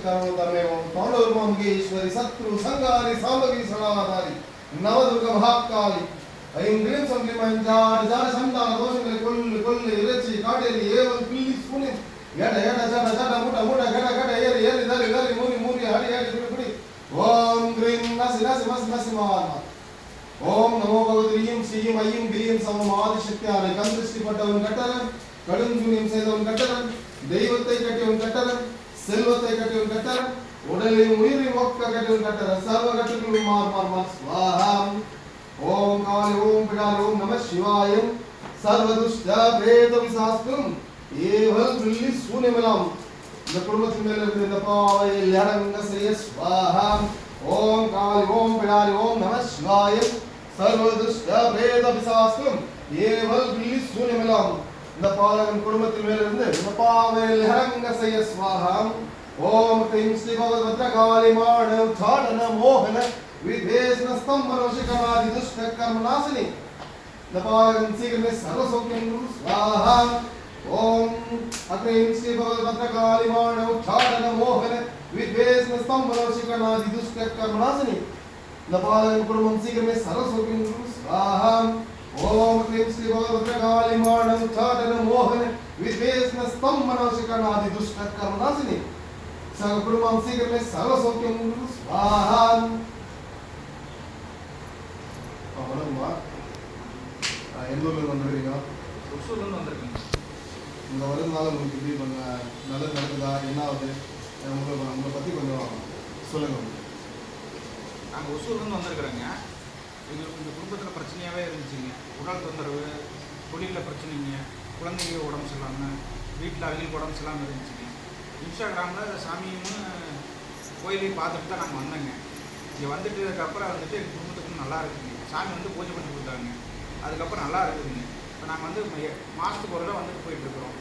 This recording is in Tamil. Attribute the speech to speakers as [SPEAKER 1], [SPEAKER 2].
[SPEAKER 1] तमेव तांडवमंगेश्वरी शत्रु संगारी सामग्री सलाधारी नवदुर्ग महाकाली ऐं ग्रीं संग्रीं ऐं जार जार संतान दोषங்களை கொல்லு கொல்லு இறைச்சி காடேரி ஏவல் பில்லி சுனி எட எட ஜட ஜட முட முட கட கட ஏறி ஏறி தரி தரி மூரி மூரி ஹரி ஹரி குடி குடி ஓம் கிரீம் நசி நசி மஸ் மஸ் மாமா ஓம் நமோ பகவதியும் ஸ்ரீயும் ஐயும் கிரியும் சமம் ஆதிசக்தியாரை கந்திருஷ்டிப்பட்டவன் கட்டரன் கடுஞ்சுனியம் செய்தவன் கட்டரன் தெய்வத்தை கட்டியவன் கட்டரன் செல்வத்தை கட்டியவன் கட்டரன் உடலையும் உயிரையும் ஒக்க கட்டியவன் கட்டரன் சர்வ கட்டுகளும் மார் மார் மார் ஸ்வாஹாம் ஓம் காளி ஓம் பிடாரி ஓம் நம சிவாயம் சர்வதுஷ்ட பிரேத விசாஸ்திரம் ஏவல் பில்லி சூன்யமெல்லாம் இந்த குடும்பத்தின் மேல் இருந்த இந்த பாவையில் இறங்க செய்ய ஸ்வாஹாம் ஓம் காளி ஓம் பிடாரி ஓம் நம சிவாயம் சர்வதுஷ்ட பிரேத விசாஸ்திரம் ஏவல் பில்லி சூன்யமெல்லாம் இந்த பாலகன் குடும்பத்தின் மேல் இருந்து இந்த பாவையில் இறங்க செய்ய ஸ்வாஹாம் ஓம் க்ரீம் ஸ்ரீ பகவத்ர காளி மாணவ தாடன மோகன विदेशन स्तंभ रोशिकवादि दुष्ट कर्म नाशिनी नपागन शीघ्र में सर्व सौख्यं स्वाहा ओम अक्रीं श्री भगवद्भद्र काली मानव उच्चारण मोहन विदेशन स्तंभ रोशिकवादि दुष्ट कर्म नाशिनी नपागन कुर्मं शीघ्र में सर्व सौख्यं स्वाहा ओम अक्रीं श्री भगवद्भद्र काली मानव उच्चारण मोहन विदेशन स्तंभ रोशिकवादि दुष्ट कर्म नाशिनी सर्व कुर्मं शीघ्र में सर्व सौख्यं स्वाहा வணக்கம்மா. எந்த ஊர்லேருந்து வந்துருக்கீங்க?
[SPEAKER 2] ஒசூர்லேருந்து வந்திருக்கீங்க.
[SPEAKER 1] இந்த வருதுனால உங்களுக்கு இப்படி கொஞ்சம் நல்லது நடக்குதா, என்ன ஆகுது, உங்களை பற்றி கொஞ்சம் சொல்லுங்கள்.
[SPEAKER 2] நாங்கள் ஒசூர்லேருந்து வந்திருக்கிறோங்க. எங்களுக்கு இந்த குடும்பத்தில் பிரச்சனையாகவே இருந்துச்சுங்க. உடல் தொந்தரவு, தொழிலில் பிரச்சனைங்க, குழந்தைங்க உடம்பு சரியில்லாமல், வீட்டில் அவங்களுக்கு உடம்பு சரியில்லாமல் இருந்துச்சுங்க. இன்ஸ்டாகிராமில் சாமியும் கோயிலையும் பார்த்துட்டு தான் நாங்கள் வந்தோங்க. இங்கே வந்துட்டதுக்கப்புறம் வந்துட்டு எங்கள் குடும்பத்துக்கு நல்லா இருக்குங்க. சாமி வந்து பூஜை பண்ணி கொடுத்தாங்க. அதுக்கப்புறம் நல்லா இருக்குதுங்க. இப்போ நாங்கள் வந்து மாதத்துக்கு ஒரு தடவை வந்துட்டு போயிட்டுருக்குறோம்.